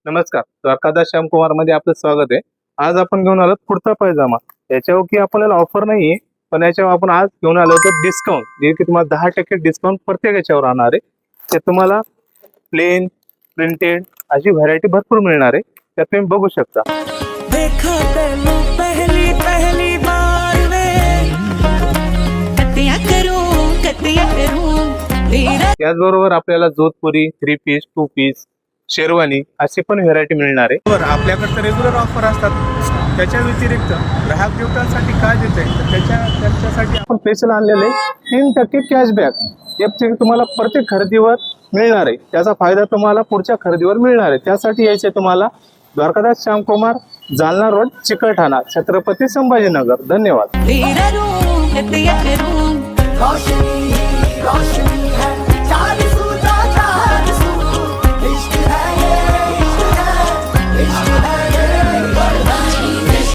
नमस्कार, द्वारकादास श्यामकुमार मध्ये आपलं स्वागत आहे। आज आपण घेऊन आलो कुर्ता पायजामा। याच्यावर की आपल्याला ऑफर नाहीये, पण याच्यावर आपण आज घेऊन आलो तर डिस्काउंट, जे की तुम्हाला 10% डिस्काउंट प्रत्येक याच्यावर राहणार आहे। ते तुम्हाला प्लेन, प्रिंटेड अशी व्हरायटी भरपूर मिळणार आहे, त्यात तुम्ही बघू शकता। देखा तेनू पहली पहली बार में कतिया करूं याचबरोबर आपल्याला जोधपुरी, 3 पीस, 2 पीस, शेरवानी अशी पण व्हरायटी मिळणार आहे। आपल्याकडे रेग्युलर ऑफर असतात, त्याच्या व्यतिरिक्त ग्राहक देवतांसाठी काय देत आहे तर त्यांच्यासाठी आपण स्पेशल आणलेले 3% कॅशबॅक, जे तुम्हाला प्रत्येक खरेदीवर मिळणार आहे। त्याचा फायदा तुम्हाला पुढच्या खरेदीवर मिळणार आहे। त्यासाठी यायचे तुम्हाला द्वारकादास श्यामकुमार, जालना रोड, चिकलठाणा, छत्रपती संभाजीनगर। धन्यवाद। रोशनी